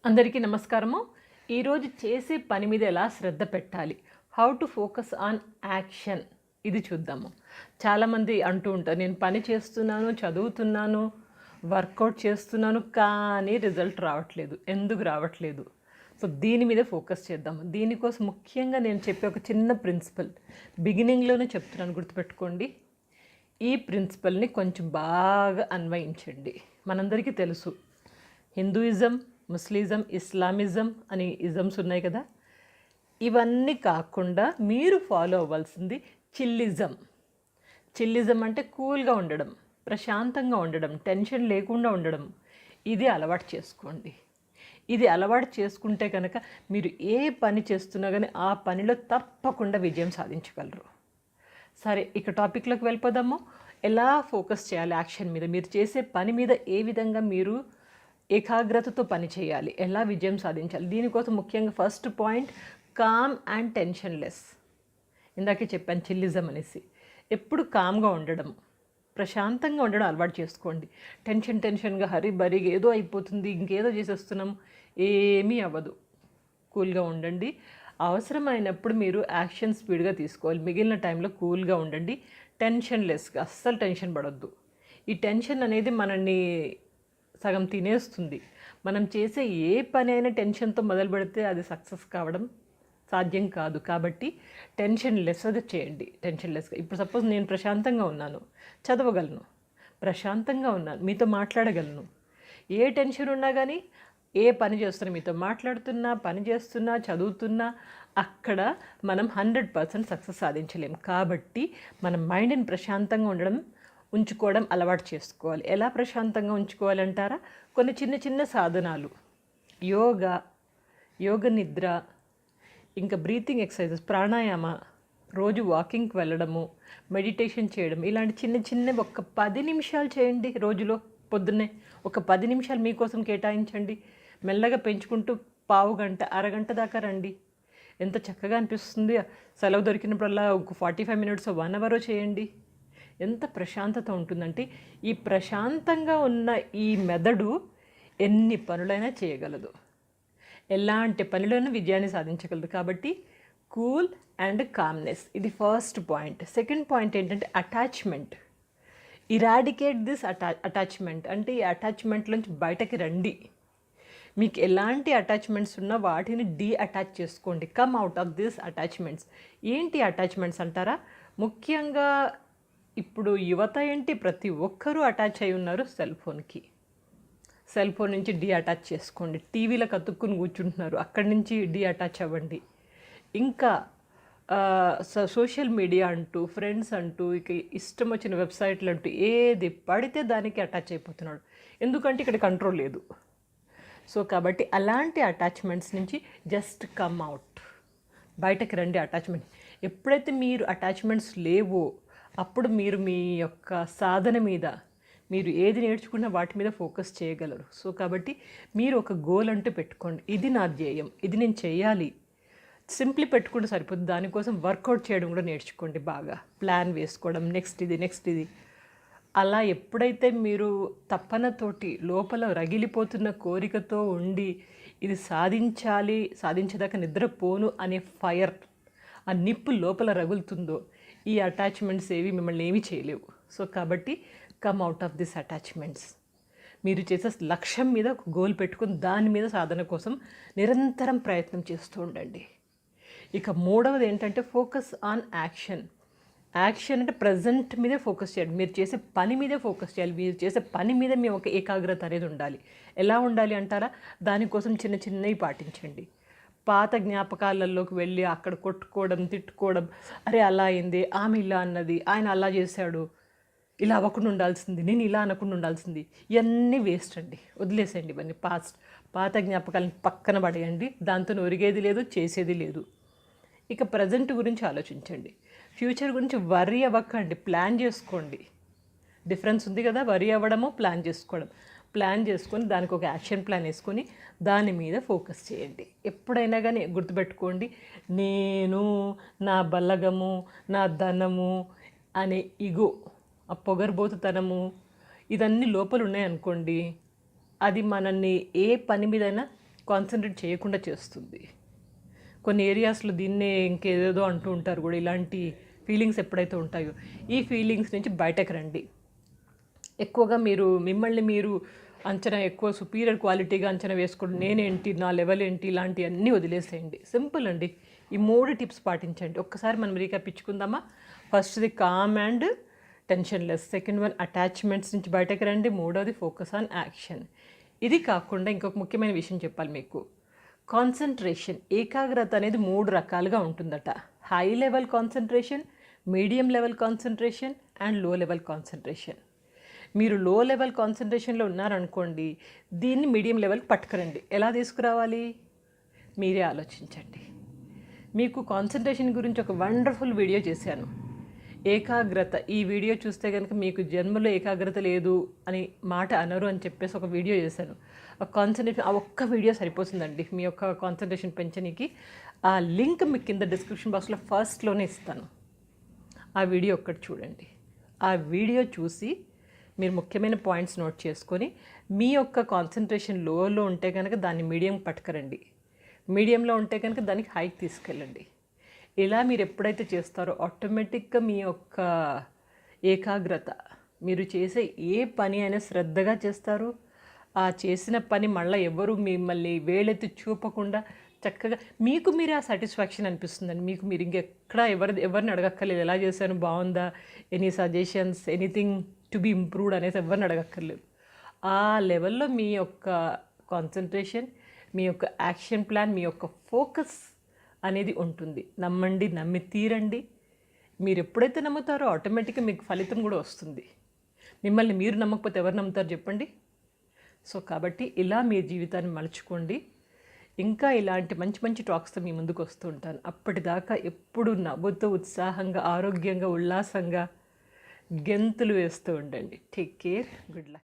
అందరికీ నమస్కారము. ఈరోజు చేసే పని మీద ఎలా శ్రద్ధ పెట్టాలి, how to focus on action, ఇది చూద్దాము. చాలామంది అంటూ ఉంటారు, నేను పని చేస్తున్నాను, చదువుతున్నాను, వర్కౌట్ చేస్తున్నాను, కానీ రిజల్ట్ రావట్లేదు. ఎందుకు రావట్లేదు? సో దీని మీద ఫోకస్ చేద్దాము. దీనికోసం ముఖ్యంగా నేను చెప్పే ఒక చిన్న ప్రిన్సిపల్ బిగినింగ్లోనే చెప్తున్నాను, గుర్తుపెట్టుకోండి. ఈ ప్రిన్సిపల్ని కొంచెం బాగా అన్వయించండి. మనందరికీ తెలుసు, హిందూయిజం, ముస్లిజం, ఇస్లామిజం అని ఇజమ్స్ ఉన్నాయి కదా. ఇవన్నీ కాకుండా మీరు ఫాలో అవ్వాల్సింది చిల్లిజం. చిల్లిజం అంటే కూల్గా ఉండడం, ప్రశాంతంగా ఉండడం, టెన్షన్ లేకుండా ఉండడం. ఇది అలవాటు చేసుకోండి. ఇది అలవాటు చేసుకుంటే కనుక మీరు ఏ పని చేస్తున్నా కానీ ఆ పనిలో తప్పకుండా విజయం సాధించగలరు. సరే, ఇక టాపిక్లోకి వెళ్ళిపోదాము. ఎలా ఫోకస్ చేయాలి యాక్షన్ మీద, మీరు చేసే పని మీద ఏ విధంగా మీరు ఏకాగ్రతతో పని చేయాలి, ఎలా విజయం సాధించాలి. దీనికోసం ముఖ్యంగా ఫస్ట్ పాయింట్ కామ్ అండ్ టెన్షన్లెస్. ఇందాకే చెప్పాను చిల్లిజం అనేసి. ఎప్పుడు కామ్గా ఉండడం, ప్రశాంతంగా ఉండడం అలవాటు చేసుకోండి. టెన్షన్గా హరిబరిగా ఏదో అయిపోతుంది, ఇంకేదో చేసేస్తున్నాం, ఏమీ అవ్వదు. కూల్గా ఉండండి. అవసరమైనప్పుడు మీరు యాక్షన్ స్పీడ్గా తీసుకోవాలి. మిగిలిన టైంలో కూల్గా ఉండండి. టెన్షన్లెస్గా, అస్సలు టెన్షన్ పడొద్దు. ఈ టెన్షన్ అనేది మనల్ని సగం తినేస్తుంది. మనం చేసే ఏ పని అయినా టెన్షన్తో మొదలు పెడితే అది సక్సెస్ కావడం సాధ్యం కాదు. కాబట్టి టెన్షన్ లెస్గా చేయండి. టెన్షన్లెస్గా. ఇప్పుడు సపోజ్ నేను ప్రశాంతంగా ఉన్నాను, చదవగలను, ప్రశాంతంగా ఉన్నాను, మీతో మాట్లాడగలను. ఏ టెన్షన్ ఉన్నా కానీ ఏ పని చేస్తున్నా, మీతో మాట్లాడుతున్నా, పని చేస్తున్నా, చదువుతున్నా, అక్కడ మనం 100% సక్సెస్ సాధించలేము. కాబట్టి మన మైండ్ని ప్రశాంతంగా ఉంచుకోవడం అలవాటు చేసుకోవాలి. ఎలా ప్రశాంతంగా ఉంచుకోవాలంటారా? కొన్ని చిన్న చిన్న సాధనాలు, యోగ నిద్ర, ఇంకా బ్రీతింగ్ ఎక్సర్సైజెస్, ప్రాణాయామ, రోజు వాకింగ్కి వెళ్ళడము, మెడిటేషన్ చేయడం, ఇలాంటి చిన్న చిన్న ఒక 10 నిమిషాలు చేయండి. రోజులో పొద్దున్నే ఒక 10 నిమిషాలు మీకోసం కేటాయించండి. మెల్లగా పెంచుకుంటూ పావు గంట, అరగంట దాకా రండి. ఎంత చక్కగా అనిపిస్తుంది. సెలవు దొరికినప్పుడల్లా ఒక 45 మినిట్స్, 1 అవర్ చేయండి. ఎంత ప్రశాంతత ఉంటుందంటే, ఈ ప్రశాంతంగా ఉన్న ఈ మెదడు ఎన్ని పనులైనా చేయగలదు, ఎలాంటి పనిలోనూ విజయాన్ని సాధించగలదు. కాబట్టి కూల్ అండ్ కామ్నెస్, ఇది ఫస్ట్ పాయింట్. సెకండ్ పాయింట్ ఏంటంటే అటాచ్మెంట్. ఇరాడికేట్ దిస్ అటాచ్మెంట్ అంటే ఈ అటాచ్మెంట్లోంచి బయటకి రండి. మీకు ఎలాంటి అటాచ్మెంట్స్ ఉన్నా వాటిని అటాచ్ చేసుకోండి. Come out of this attachments. ఏంటి అటాచ్మెంట్స్ అంటారా? ముఖ్యంగా ఇప్పుడు యువత ఏంటి, ప్రతి ఒక్కరూ అటాచ్ అయి ఉన్నారు సెల్ ఫోన్కి. సెల్ ఫోన్ నుంచి అటాచ్ చేసుకోండి. టీవీలకు అతుక్కుని కూర్చుంటున్నారు, అక్కడి నుంచి అటాచ్ అవ్వండి. ఇంకా సోషల్ మీడియా అంటూ, ఫ్రెండ్స్ అంటూ, ఇక ఇష్టం వచ్చిన వెబ్సైట్లు అంటూ ఏది పడితే దానికి అటాచ్ అయిపోతున్నాడు. ఎందుకంటే ఇక్కడ కంట్రోల్ లేదు. సో కాబట్టి అలాంటి అటాచ్మెంట్స్ నుంచి జస్ట్ కమ్ అవుట్, బయటకు రండి. అటాచ్మెంట్ ఎప్పుడైతే మీరు అటాచ్మెంట్స్ లేవో అప్పుడు మీరు మీ యొక్క సాధన మీద, మీరు ఏది నేర్చుకున్నా వాటి మీద ఫోకస్ చేయగలరు. సో కాబట్టి మీరు ఒక గోల్ అంటూ పెట్టుకోండి. ఇది నా ధ్యేయం, ఇది నేను చేయాలి. సింప్లీ పెట్టుకుంటే సరిపోతుంది. దానికోసం వర్కౌట్ చేయడం కూడా నేర్చుకోండి. బాగా ప్లాన్ వేసుకోవడం, నెక్స్ట్ ఇది. అలా ఎప్పుడైతే మీరు తపనతోటి, లోపల రగిలిపోతున్న కోరికతో ఉండి ఇది సాధించాలి, సాధించేదాకా నిద్రపోను అనే ఫైర్, ఆ నిప్పు లోపల రగులుతుందో, ఈ అటాచ్మెంట్స్ ఏవి మిమ్మల్ని ఏమీ చేయలేవు. సో కాబట్టి come out of this attachments. మీరు చేసే లక్ష్యం మీద ఒక గోల్ పెట్టుకుని దాని మీద సాధన కోసం నిరంతరం ప్రయత్నం చేస్తూ ఉండండి. ఇక మూడవది ఏంటంటే ఫోకస్ ఆన్ యాక్షన్. యాక్షన్ అంటే ప్రజెంట్ మీదే ఫోకస్ చేయాలి. మీరు చేసే పని మీదే ఫోకస్ చేయాలి. మీరు చేసే పని మీద మీ ఒక ఏకాగ్రత అనేది ఉండాలి. ఎలా ఉండాలి అంటారా? దానికోసం చిన్న చిన్నవి పాటించండి. పాత జ్ఞాపకాలలోకి వెళ్ళి అక్కడ కొట్టుకోవడం, తిట్టుకోవడం, అరే అలా అయింది, ఆమె ఇలా అన్నది, ఆయన అలా చేశాడు, ఇలా అవ్వకుండా ఉండాల్సింది, నేను ఇలా అనకుండా ఉండాల్సింది, ఇవన్నీ వేస్ట్ అండి. వదిలేసేయండి ఇవన్నీ. పాత జ్ఞాపకాలను పక్కన పడేయండి. దాంతో ఒరిగేది లేదు, చేసేది లేదు. ఇక ప్రజెంట్ గురించి ఆలోచించండి. ఫ్యూచర్ గురించి వర్రీ అవ్వకండి, ప్లాన్ చేసుకోండి. డిఫరెన్స్ ఉంది కదా, వర్రీ అవ్వడము, ప్లాన్ చేసుకోవడం. ప్లాన్ చేసుకొని దానికి ఒక యాక్షన్ ప్లాన్ వేసుకొని దాని మీద ఫోకస్ చేయండి. ఎప్పుడైనా కానీ గుర్తుపెట్టుకోండి, నేను, నా బలగము, నా ధనము అనే ఇగో, ఆ పొగరుబోతుతనము, ఇదన్నీ లోపల ఉన్నాయనుకోండి, అది మనల్ని ఏ పని మీదైనా కాన్సన్ట్రేట్ చేయకుండా చేస్తుంది. కొన్ని ఏరియాస్లో దీన్నే ఇంకేదేదో అంటూ ఉంటారు కూడా. ఇలాంటి ఫీలింగ్స్ ఎప్పుడైతే ఉంటాయో ఈ ఫీలింగ్స్ నుంచి బయటకు రండి. ఎక్కువగా మిమ్మల్ని మీరు అంచనా ఎక్కువ సుపీరియర్ క్వాలిటీగా అంచనా వేసుకోండి. నేనేంటి, నా లెవెల్ ఏంటి, ఇలాంటివన్నీ వదిలేసేయండి. సింపుల్ అండి. ఈ 3 టిప్స్ పాటించండి. ఒక్కసారి మనం రీక్యాప్ ఇచ్చుకుందామా? ఫస్ట్ది calm and tensionless, second one attachments నుంచి బయటకు రండి, మూడవది ఫోకస్ ఆన్ యాక్షన్. ఇది కాకుండా ఇంకొక ముఖ్యమైన విషయం చెప్పాలి మీకు. కాన్సన్ట్రేషన్, ఏకాగ్రత అనేది 3 రకాలుగా ఉంటుందట. High level concentration, medium level concentration and లో లెవెల్ కాన్సన్ట్రేషన్. మీరు లో లెవెల్ కాన్సన్ట్రేషన్లో ఉన్నారనుకోండి, దీన్ని మీడియం లెవెల్కి పట్టుకురండి. ఎలా తీసుకురావాలి మీరే ఆలోచించండి. మీకు కాన్సన్ట్రేషన్ గురించి ఒక వండర్ఫుల్ వీడియో చేశాను. ఏకాగ్రత, ఈ వీడియో చూస్తే కనుక మీకు జన్మలో ఏకాగ్రత లేదు అని మాట అనరు అని చెప్పేసి ఒక వీడియో చేశాను. ఆ కాన్సన్ట్రేషన్, ఆ ఒక్క వీడియో సరిపోతుందండి మీ యొక్క కాన్సన్ట్రేషన్ పెంచడానికి. ఆ లింక్ మీకు కింద డిస్క్రిప్షన్ బాక్స్లో ఫస్ట్లోనే ఇస్తాను. ఆ వీడియో ఒక్కటి చూడండి. ఆ వీడియో చూసి మీరు ముఖ్యమైన పాయింట్స్ నోట్ చేసుకొని మీ యొక్క కాన్సన్ట్రేషన్ లోలో ఉంటే కనుక దాన్ని మీడియం పట్టుకురండి, మీడియంలో ఉంటే కనుక దానికి హైకి తీసుకెళ్ళండి. ఇలా మీరు ఎప్పుడైతే చేస్తారో ఆటోమేటిక్గా మీ యొక్క ఏకాగ్రత, మీరు చేసే ఏ పని అయినా శ్రద్ధగా చేస్తారు. ఆ చేసిన పని మళ్ళీ ఎవరు మిమ్మల్ని వేలెత్తి చూపకుండా చక్కగా మీకు మీరే ఆ సాటిస్ఫాక్షన్ అనిపిస్తుందండి. మీకు మీరు ఇంకెక్కడ ఎవరిని అడగక్కర్లేదు, ఎలా చేశాను, బాగుందా, any suggestions, anything to be improved అనేసి ఎవరిని అడగక్కర్లేదు. ఆ లెవెల్లో మీ యొక్క కాన్సన్ట్రేషన్, మీ యొక్క యాక్షన్ ప్లాన్, మీ యొక్క ఫోకస్ అనేది ఉంటుంది. నమ్మండి, నమ్మి తీరండి. మీరు ఎప్పుడైతే నమ్ముతారో ఆటోమేటిక్గా మీకు ఫలితం కూడా వస్తుంది. మిమ్మల్ని మీరు నమ్మకపోతే ఎవరు నమ్ముతారు చెప్పండి? సో కాబట్టి ఇలా మీ జీవితాన్ని మలుచుకోండి. ఇంకా ఇలాంటి మంచి మంచి టాక్స్తో మీ ముందుకు వస్తూ ఉంటాను. అప్పటిదాకా ఎప్పుడు నవ్వుతూ, ఉత్సాహంగా, ఆరోగ్యంగా, ఉల్లాసంగా గెంతులు వేస్తూ ఉండండి. Take care. Good luck.